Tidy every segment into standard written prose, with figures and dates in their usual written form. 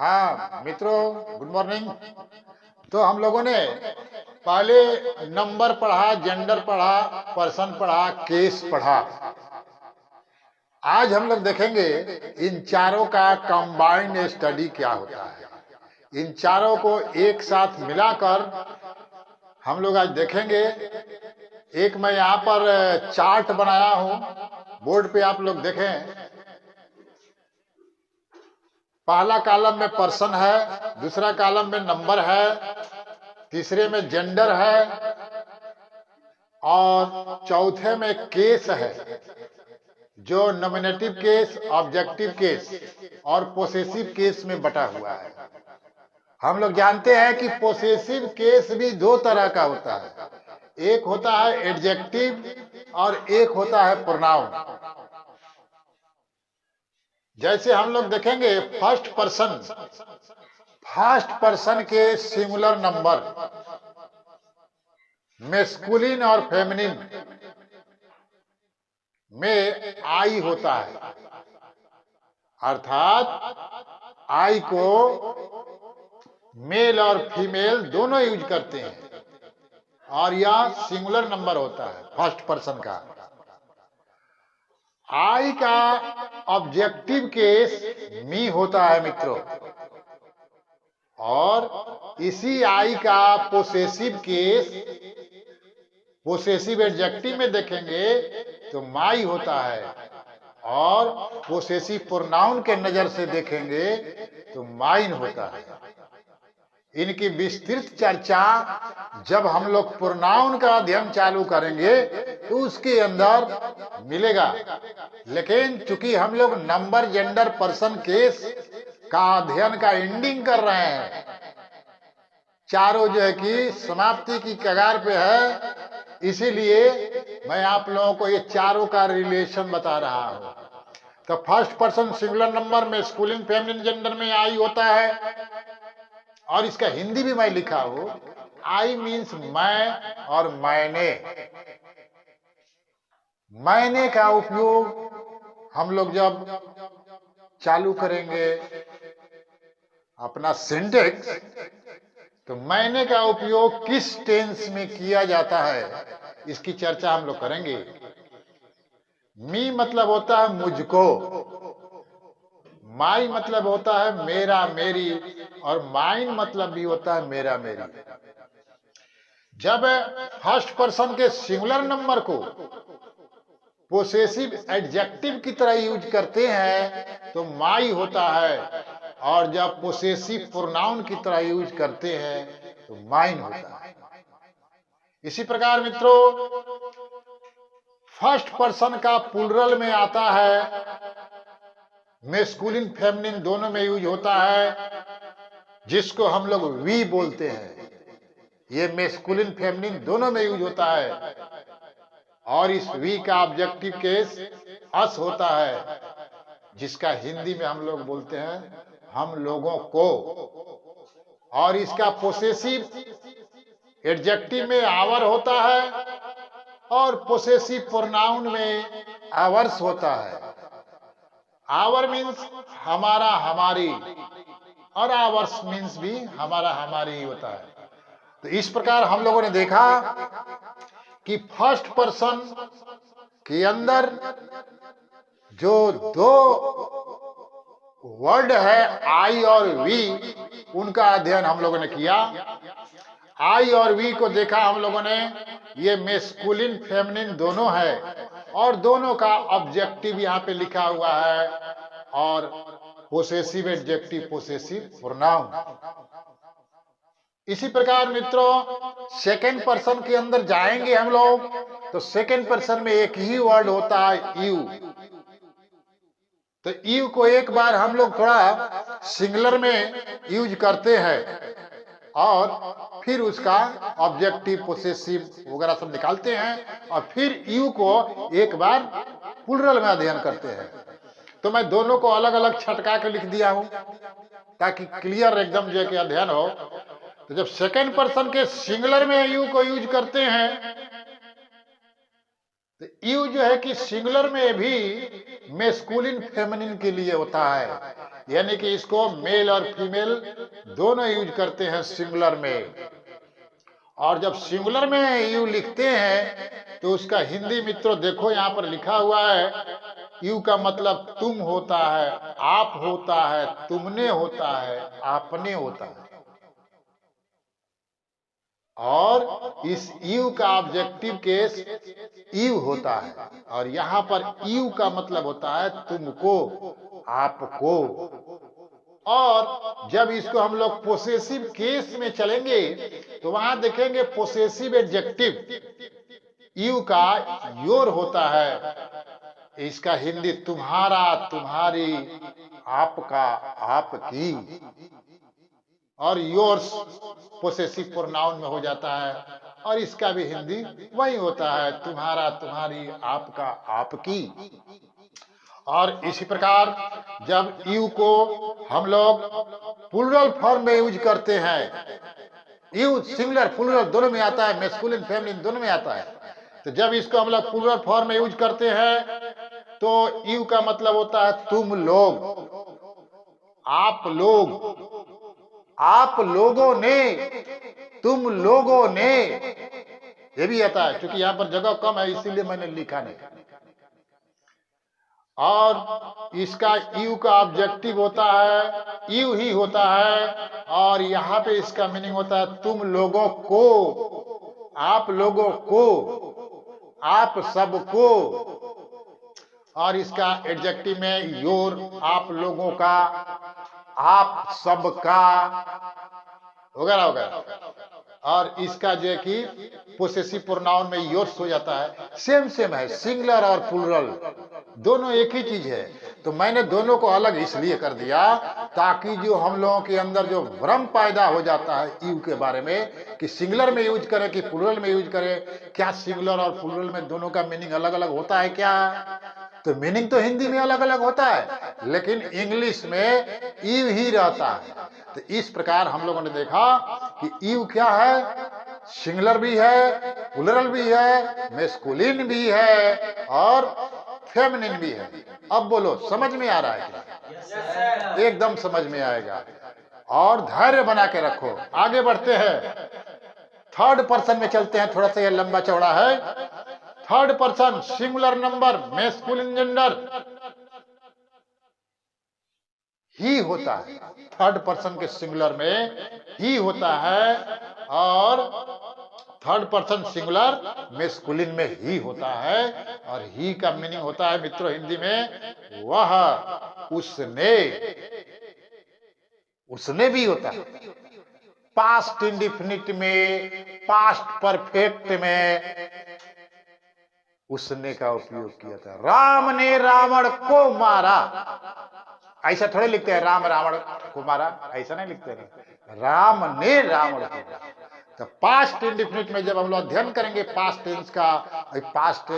हाँ मित्रों, good morning. तो हम लोगों ने पहले नंबर पढ़ा, जेंडर पढ़ा, पर्सन पढ़ा, केस पढ़ा। आज हम लोग देखेंगे इन चारों का कंबाइंड स्टडी क्या होता है। इन चारों को एक साथ मिलाकर हम लोग आज देखेंगे। एक मैं यहाँ पर चार्ट बनाया हूं, बोर्ड पे आप लोग देखें। पहला कॉलम में पर्सन है, दूसरा कॉलम में नंबर है, तीसरे में जेंडर है और चौथे में केस है, जो नॉमिनेटिव केस, ऑब्जेक्टिव केस और पोसेसिव केस में बटा हुआ है। हम लोग जानते हैं कि पोसेसिव केस भी दो तरह का होता है, एक होता है एडजेक्टिव और एक होता है प्रोनाउन। जैसे हम लोग देखेंगे फर्स्ट पर्सन के सिंगुलर नंबर मेस्कुलिन और फेमिनिन में आई होता है, अर्थात आई को मेल और फीमेल दोनों यूज करते हैं और यह सिंगुलर नंबर होता है फर्स्ट पर्सन का। आई का ऑब्जेक्टिव केस मी होता है मित्रों, और इसी आई का पोसेसिव केस पोसेसिव एडजेक्टिव में देखेंगे तो माई होता है, और पोसेसिव प्रोनाउन के नजर से देखेंगे तो माइन होता है। इनकी विस्तृत चर्चा जब हम लोग प्रोनाउन का अध्ययन चालू करेंगे तो उसके अंदर मिलेगा, लेकिन चूंकि हम लोग नंबर, जेंडर, पर्सन, केस का अध्ययन का एंडिंग कर रहे हैं, चारों जो है कि समाप्ति की कगार पे है, इसीलिए मैं आप लोगों को ये चारों का रिलेशन बता रहा हूं। तो फर्स्ट पर्सन सिंगुलर नंबर में स्कूलिंग फेमिनिन जेंडर में आई होता है, और इसका हिंदी भी मैं लिखा हूं, आई मीन्स मैं और मैंने का उपयोग हम लोग जब चालू करेंगे अपना सेंटेंस, तो मैंने का उपयोग किस टेंस में किया जाता है इसकी चर्चा हम लोग करेंगे। मी मतलब होता है मुझको, माई मतलब होता है मेरा, मेरी, और माइन मतलब भी होता है मेरा, मेरी। जब फर्स्ट पर्सन के सिंगुलर नंबर को पोसेसिव एडजेक्टिव की तरह यूज करते हैं तो माई होता है, और जब पोसेसिव प्रोनाउन की तरह यूज करते हैं तो माइन होता है। इसी प्रकार मित्रों, फर्स्ट पर्सन का प्लूरल में आता है, मेस्कुलिन फेमिनिन दोनों में यूज होता है, जिसको हम लोग वी बोलते हैं। ये मेस्कुलिन फेमिनिन दोनों में यूज होता है, और इस वी का ऑब्जेक्टिव केस अस होता है, जिसका हिंदी में हम लोग बोलते हैं हम लोगों को, और इसका पोसेसिव एडजेक्टिव में आवर होता है, और पोसेसिव प्रोनाउन में आवर्स होता है। आवर मीन्स हमारा, हमारी, और आवर्स मीन्स भी हमारा, हमारी ही होता है। तो इस प्रकार हम लोगों ने देखा कि फर्स्ट पर्सन के अंदर जो दो वर्ड है आई और वी, उनका अध्ययन हम लोगों ने किया। आई और वी को देखा हम लोगों ने, ये मेस्कुलिन फेमिनिन दोनों है, और दोनों का ऑब्जेक्टिव यहाँ पे लिखा हुआ है, और पोसेसिव एडजेक्टिव, पोसेसिव प्रोनाउन। इसी प्रकार मित्रों, सेकेंड पर्सन के अंदर जाएंगे हम लोग, तो सेकेंड पर्सन में एक ही वर्ड होता है यू। तो यू को एक बार हम लोग थोड़ा सिंगुलर में यूज करते हैं, और फिर उसका ऑब्जेक्टिव, पोसेसिव वगैरह सब निकालते हैं, और फिर यू को एक बार प्लूरल में अध्ययन करते हैं। तो मैं दोनों को अलग अलग छटका के लिख दिया हूं ताकि क्लियर एकदम जो कि अध्ययन हो। तो जब सेकेंड पर्सन के सिंगुलर में यू को यूज करते हैं, तो यू जो है कि सिंगुलर में भी मेस्कुलिन फेमिनिन के लिए होता है, यानी कि इसको मेल और फीमेल दोनों यूज करते हैं सिंगुलर में। और जब सिंगुलर में यू लिखते हैं तो उसका हिंदी मित्रों देखो यहां पर लिखा हुआ है, यू का मतलब तुम होता है, आप होता है, तुमने होता है, आपने होता है। और इस यू का ऑब्जेक्टिव केस यू होता है, और यहां पर यू का मतलब होता है तुमको, आपको। और जब इसको हम लोग पोसेसिव केस में चलेंगे तो वहां देखेंगे पोसेसिव एडजेक्टिव यू का योर होता है, इसका हिंदी तुम्हारा, तुम्हारी, आपका, आपकी। और योर्स पोसेसिव प्रोनाउन में हो जाता है, और इसका भी हिंदी वही होता है, तुम्हारा, तुम्हारी, आपका, आपकी। और इसी प्रकार जब यू को हम लोग प्लूरल फॉर्म में यूज करते हैं, यू सिंगुलर प्लूरल दोनों में आता है, मैस्कुलिन फेमिनिन दोनों में आता है। तो जब इसको हम लोग प्लूरल फॉर्म में यूज करते हैं तो यू का मतलब होता है तुम लोग, आप लोग, आप लोगों ने, तुम लोगों ने, ये भी आता है। क्योंकि यहां पर जगह कम है इसीलिए मैंने लिखा नहीं। और इसका यू का ऑब्जेक्टिव होता है, यू ही होता है, और यहां पे इसका मीनिंग होता है तुम लोगों को, आप लोगों को, आप सबको। और इसका एडजेक्टिव में योर, आप लोगों का, आप सबका, वगैरह वगैरह। और इसका जो है कि पोसेसिव प्रोनाउन में योर्स हो जाता है। सेम सेम है, सिंगुलर और प्लूरल दोनों एक ही चीज है। तो मैंने दोनों को अलग इसलिए कर दिया ताकि जो हम लोगों के अंदर जो भ्रम पैदा हो जाता है यू के बारे में कि सिंगुलर में यूज करें कि प्लूरल में यूज करें, क्या सिंगुलर और प्लूरल में दोनों का मीनिंग अलग अलग होता है क्या? तो मीनिंग तो हिंदी में अलग अलग होता है, लेकिन इंग्लिश में यू ही रहता है। तो इस प्रकार हम लोगों ने देखा कि यू क्या है, सिंगुलर भी है, प्लूरल भी है, मैस्कुलिन भी है, और फेमिनिन भी है। अब बोलो समझ में आ रहा है क्या? एकदम समझ में आएगा। और धैर्य बना के रखो, आगे बढ़ते हैं। थर्ड पर्सन में चलते हैं, थोड़ा सा ये लंबा चौड़ा है। Third person singular number masculine gender ही होता है। थर्ड पर्सन के सिंगुलर में ही होता है, और थर्ड पर्सन सिंगुलर मैस्कुलिन में ही होता है। और ही का मीनिंग होता है मित्रों हिंदी में वह, उसने, उसने भी होता है। पास्ट इंडिफिनिट में, पास्ट परफेक्ट में उसने का उपयोग किया था। राम ने रावण को मारा, ऐसा थोड़े लिखते हैं राम रावण को मारा, ऐसा नहीं लिखते हैं, राम ने रावण को मारा। तो पास्ट इंडिफिनिट में जब हम लोग अध्ययन करेंगे पास्ट टेंस का, पास्ट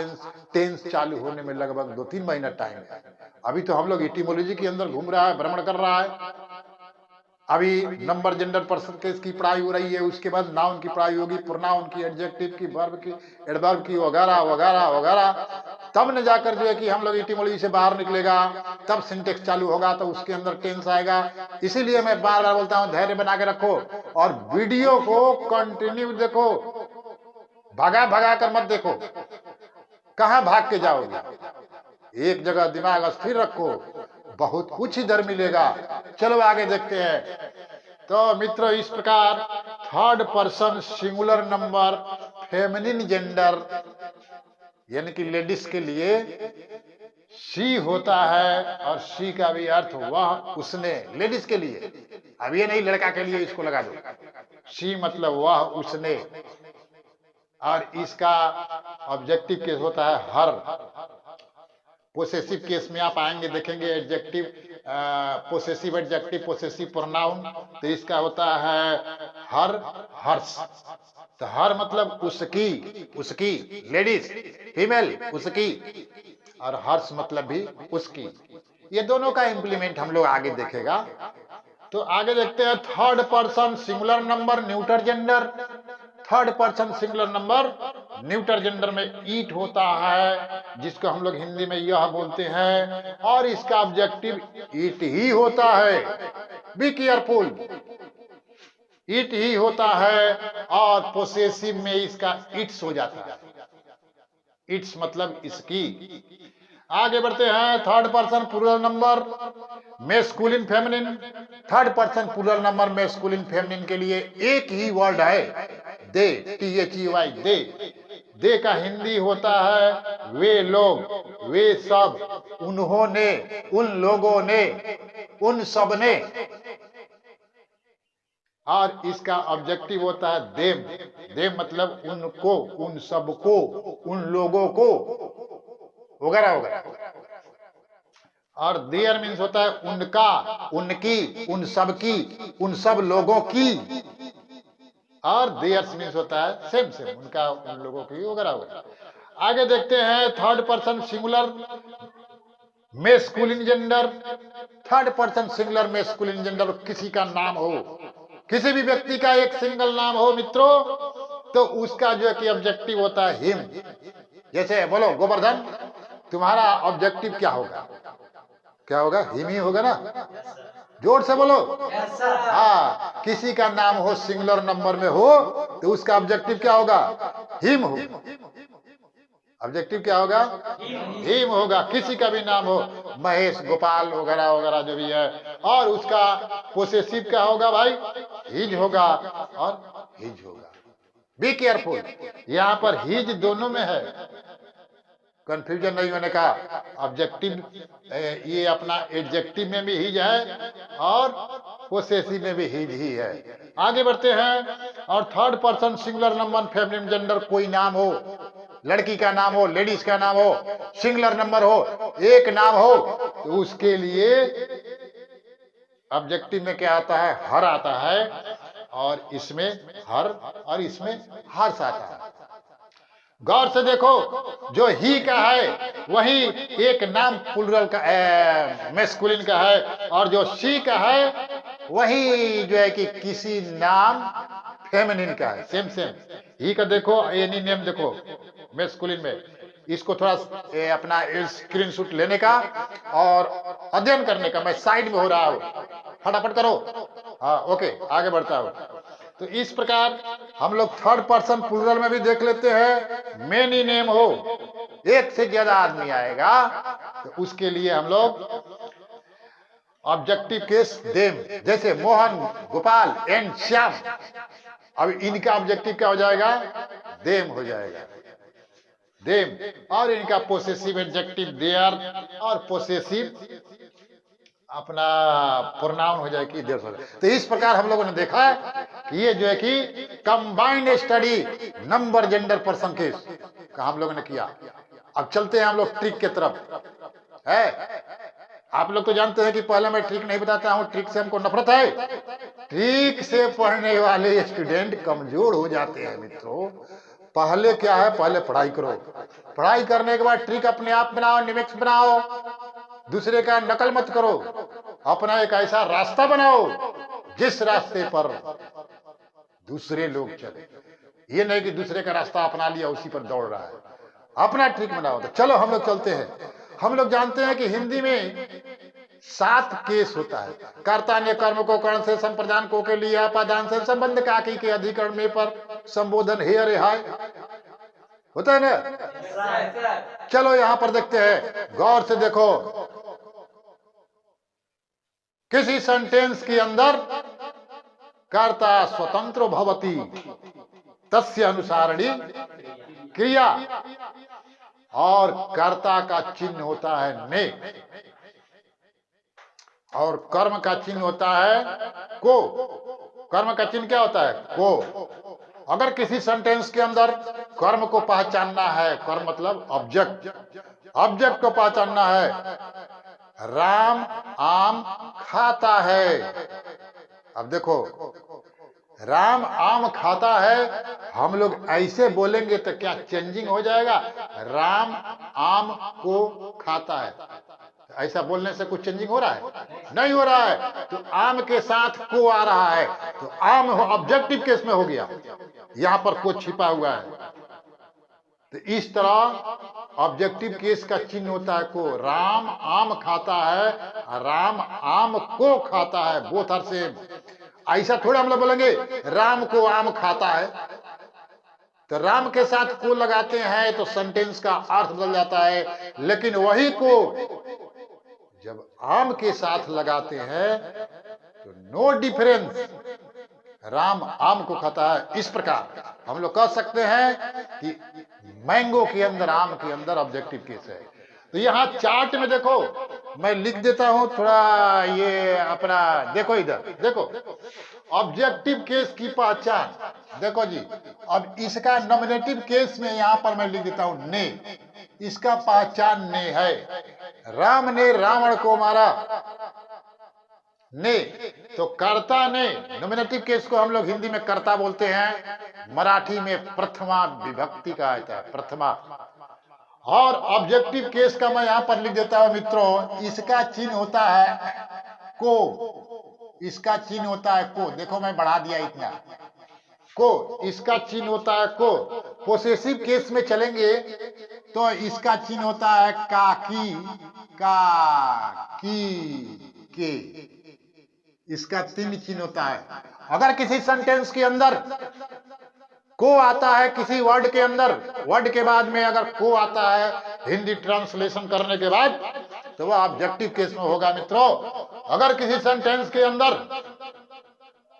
टेंस चालू होने में लगभग 2-3 महीना टाइम है। अभी तो हम लोग इटिमोलॉजी के अंदर घूम रहा है, भ्रमण कर रहा है। अभी नंबर जेंडर पर्सन केस की पढ़ाई हो रही है, उसके बाद नाउन की पढ़ाई होगी, प्रोनाउन की, एडजेक्टिव की, वर्ब की, एडवर्ब की, वगैरह वगैरह वगैरह। तब न जाकर जो है कि हम लोग इटिमोलॉजी से बाहर निकलेगा, तब सिंटेक्स चालू होगा, तो उसके अंदर टेंस आएगा। इसीलिए मैं बार बार बोलता हूं धैर्य बना के रखो और वीडियो को कंटिन्यू देखो, भगा भगा कर मत देखो, कहां भाग के जाओगे। एक जगह दिमाग स्थिर रखो, बहुत कुछ इधर मिलेगा। चलो आगे देखते हैं। तो मित्रों इस प्रकार third person singular number feminine gender यानी कि लेडीज के लिए शी होता है, और शी का भी अर्थ वह, उसने, लेडीज के लिए। अब ये नहीं लड़का के लिए, इसको लगा दो। शी मतलब वह, उसने। और इसका ऑब्जेक्टिव केस होता है हर। पोसेसिव केस में आप आएंगे देखेंगे adjective, possessive adjective, possessive pronoun. तो इसका होता है हर, हर्ष। तो हर मतलब उसकी, उसकी लेडीज, फीमेल उसकी, और हर्ष मतलब भी उसकी। ये दोनों का इंप्लीमेंट हम लोग आगे देखेगा। तो आगे देखते हैं third person singular number neuter gender. Third person singular number neuter gender में ईट होता है, जिसको हम लोग हिंदी में यह बोलते हैं, और इसका ऑब्जेक्टिव ईट ही होता है। बी केयरफुल, ईट ही होता है, और पोसेसिव में इसका इट्स हो जाता है। इट्स मतलब इसकी। आगे बढ़ते हैं। Third person plural number masculine feminine. Third person plural number masculine feminine के लिए एक ही वर्ड है, दे, THEY, दे। दे का हिंदी होता है वे लोग, वे सब, उन्होंने, उन लोगों ने, उन सब ने, और इसका ऑब्जेक्टिव होता है देम। देम मतलब उनको, उन सबको, उन लोगों को, वगैरह वगैरह। और देयर मीन्स होता है उनका, उनकी, उन सबकी, उन सब लोगों की। और देयर्स मीन्स होता है सेम सेम, उनका, उन लोगों की, वगैरह वगैरह। आगे देखते हैं third person singular masculine gender. Third person singular masculine gender, किसी का नाम हो, किसी भी व्यक्ति का एक सिंगल नाम हो मित्रों, तो उसका जो है कि ऑब्जेक्टिव होता है हिम। जैसे बोलो गोवर्धन, तुम्हारा ऑब्जेक्टिव क्या होगा? क्या होगा? हिम ही होगा ना। जोर से बोलो। हाँ, किसी का नाम हो सिंगुलर नंबर में हो तो उसका ऑब्जेक्टिव क्या होगा? हिम होगा। ऑब्जेक्टिव क्या होगा? हिम होगा। किसी का भी नाम हो, महेश, गोपाल, वगैरह वगैरह जो भी है, और उसका पोसेसिव क्या होगा भाई? हिज होगा और हिज होगा। बी केयरफुल, यहाँ पर हिज दोनों में है, कंफ्यूजन नहीं होने का। ऑब्जेक्टिव ये अपना एडजेक्टिव में भी हिज है और पोसेसिव में भी हिज ही है। आगे बढ़ते हैं। और third person singular number feminine gender, कोई नाम हो, लड़की का नाम हो, लेडीज का नाम हो, सिंगुलर नंबर हो, एक नाम हो, तो उसके लिए ऑब्जेक्टिव में क्या आता है? हर आता है, और इसमें हर और इसमें हर्ष आता है। गौर से देखो, जो ही का है वही एक नाम प्लूरल का मेस्कुलिन का है, और जो शी का है वही जो है कि किसी नाम फेमिनिन का है। Same same. ही का देखो, एनी नेम देखो मेस्कुलिन में। इसको थोड़ा अपना स्क्रीनशॉट लेने का और अध्ययन करने का। मैं साइड में हो रहा हूं, फटाफट करो। हाँ, ओके, आगे बढ़ता हूं। तो इस प्रकार हम लोग थर्ड पर्सन प्लूरल में भी देख लेते हैं। मेनी नेम हो, एक से ज्यादा आदमी आएगा, तो उसके लिए हम लोग ऑब्जेक्टिव केस देम। जैसे मोहन, गोपाल एंड श्याम, अब इनका ऑब्जेक्टिव क्या हो जाएगा? देम हो जाएगा, देम। और इनका पोसेसिव एडजेक्टिव देयर, और पोसेसिव अपना प्रोनाउन हो जाए कि देयर हो जाए। तो इस प्रकार हम लोगों ने देखा है कि ये जो है कि combined study number gender person case का हम लोगों ने किया। अब चलते हैं हम लोग ट्रिक के तरफ। है, आप लोग तो जानते हैं कि पहले मैं ट्रिक नहीं बताता हूं, ट्रिक से हमको नफरत है। ट्रिक से पढ़ने वाले स्टूडेंट कमजोर हो जाते हैं मित्रों। पहले क्या है? पहले पढ़ाई करो, पढ़ाई करने के बाद ट्रिक अपने आप बनाओ, निमिक्स बनाओ, दूसरे का नकल मत करो। अपना एक ऐसा रास्ता बनाओ जिस रास्ते पर दूसरे लोग चले। ये नहीं कि दूसरे का रास्ता अपना लिया उसी पर दौड़ रहा है। अपना ट्रिक बनाओ। तो चलो हम लोग चलते हैं। हम लोग जानते हैं कि हिंदी में 7 केस होता है। कर्ता ने कर्म को कर्ण से, संप्रदान को के लिए, अपादान से, संबंध काकी के अधिकरण में पर, संबोधन हे अरे हाय, होता है ना। चलो यहां पर देखते हैं, गौर से देखो। किसी सेंटेंस के अंदर कर्ता स्वतंत्र भवति तस्य अनुसारणी क्रिया, और कर्ता का चिन्ह होता है ने, और कर्म का चिन्ह होता है को। कर्म का चिन्ह क्या होता है? को। अगर किसी सेंटेंस के अंदर कर्म को पहचानना है, कर्म मतलब ऑब्जेक्ट, ऑब्जेक्ट को पहचानना है। राम आम खाता है। अब देखो, राम आम खाता है, हम लोग ऐसे बोलेंगे तो क्या चेंजिंग हो जाएगा? राम आम को खाता है, ऐसा बोलने से कुछ चेंजिंग हो रहा है? नहीं हो रहा है। तो आम के साथ को आ रहा है, तो आम ऑब्जेक्टिव केस में हो गया, यहां पर को छिपा हुआ है। तो इस तरह ऑब्जेक्टिव केस का चिन्ह होता है को। राम आम खाता है, राम आम को खाता है, बोथ आर सेम। ऐसा थोड़ा हम लोग बोलेंगे राम को आम खाता है, तो राम के साथ को लगाते हैं तो सेंटेंस का अर्थ बदल जाता है। लेकिन वही को जब आम के साथ लगाते हैं तो नो डिफरेंस, राम आम को खाता है। इस प्रकार हम लोग कह सकते हैं कि मैंगो के अंदर, आम के अंदर ऑब्जेक्टिव केस है। तो यहां चार्ट में देखो, मैं लिख देता हूं थोड़ा, ये अपना देखो, इधर देखो ऑब्जेक्टिव केस की पहचान देखो जी। अब इसका नॉमिनेटिव केस में यहां पर मैं लिख देता हूं ने, इसका पहचान ने है। राम ने रावण को मारा, ने तो कर्ता ने, नॉमिनेटिव केस को हम लोग हिंदी में कर्ता बोलते हैं, मराठी में प्रथमा विभक्ति कहा जाता है, प्रथमा। और ऑब्जेक्टिव केस का मैं यहां पर लिख देता हूं मित्रों, इसका चिन्ह होता है को, इसका चिन्ह होता है को। देखो मैं बढ़ा दिया इतना, को इसका चिन्ह होता है को। पोसेसिव केस में चलेंगे तो इसका चिन्ह होता है का की, का की के, इसका तीन चिन्ह होता है। अगर किसी सेंटेंस के अंदर को आता है, किसी वर्ड के अंदर, वर्ड के बाद में अगर को आता है हिंदी ट्रांसलेशन करने के बाद, तो वह ऑब्जेक्टिव केस में होगा मित्रों। अगर किसी सेंटेंस के अंदर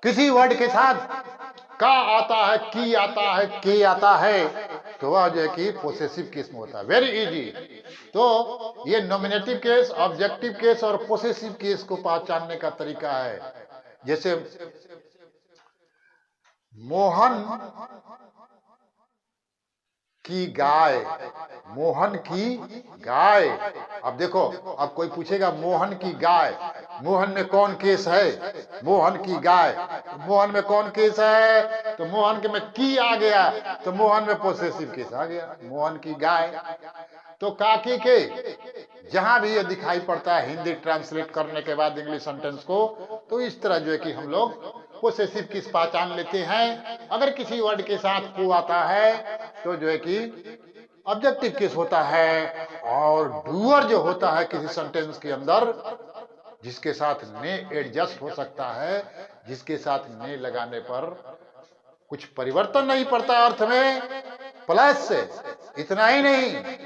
किसी वर्ड के साथ का आता है, की आता है, के आता है, तो वह जो है कि पोसेसिव केस में होता है। Very easy. तो ये नॉमिनेटिव केस, ऑब्जेक्टिव केस और पोसेसिव केस को पहचानने का तरीका है। जैसे मोहन की गाय, मोहन की गाय। अब देखो, अब कोई पूछेगा मोहन की गाय, मोहन में कौन केस है? मोहन की गाय, मोहन में कौन केस है? तो मोहन के में की आ गया, तो मोहन में पोसेसिव केस आ गया, मोहन की गाय। तो काकी के जहां भी ये दिखाई पड़ता है हिंदी ट्रांसलेट करने के बाद इंग्लिश सेंटेंस को, तो इस तरह जो है कि हम लोग पोसेसिव केस पहचान लेते हैं। अगर किसी वर्ड के साथ को आता है तो जो है कि ऑब्जेक्टिव केस होता है। और डूअर जो होता है किसी सेंटेंस के अंदर, जिसके साथ ने एडजस्ट हो सकता है, जिसके साथ ने लगाने पर कुछ परिवर्तन नहीं पड़ता अर्थ में, प्लस इतना ही नहीं,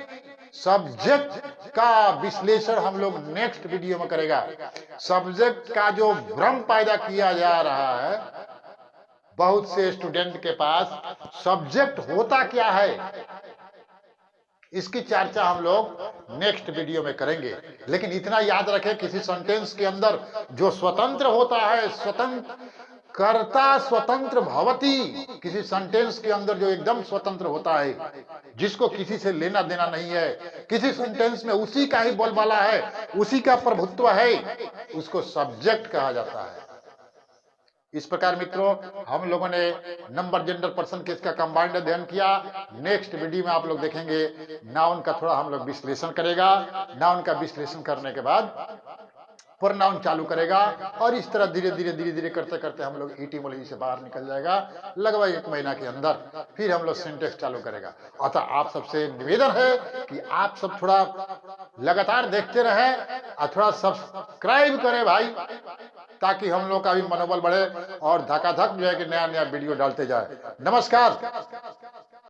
सब्जेक्ट का विश्लेषण हम लोग नेक्स्ट वीडियो में करेगा। सब्जेक्ट का जो भ्रम पैदा किया जा रहा है बहुत से स्टूडेंट के पास, सब्जेक्ट होता क्या है, इसकी चर्चा हम लोग नेक्स्ट वीडियो में करेंगे। लेकिन इतना याद रखें, किसी सेंटेंस के अंदर जो स्वतंत्र होता है, स्वतंत्र कर्ता स्वतंत्र भवति, किसी सेंटेंस के अंदर जो एकदम स्वतंत्र होता है, जिसको किसी से लेना देना नहीं है, किसी सेंटेंस में उसी का ही बोलबाला है, उसी का प्रभुत्व है, उसको सब्जेक्ट कहा जाता है। इस प्रकार मित्रों हम लोगों ने नंबर, जेंडर, पर्सन केस का कंबाइंड अध्ययन किया। नेक्स्ट वीडियो में आप लोग देखेंगे नाउन का थोड़ा हम लोग विश्लेषण करेगा। नाउन का विश्लेषण करने के बाद प्रोनाउन चालू करेगा, और इस तरह धीरे धीरे करते करते हम लोग इटिमोलॉजी से बाहर निकल जाएगा लगभग 1 महीना के अंदर। फिर हम लोग सिंटेक्स चालू करेगा। अतः आप सबसे निवेदन है कि आप सब थोड़ा लगातार देखते रहें और थोड़ा सब्सक्राइब करें भाई, ताकि हम लोग का भी मनोबल बढ़े और धकाधक जो है कि नया नया वीडियो डालते जाए। नमस्कार।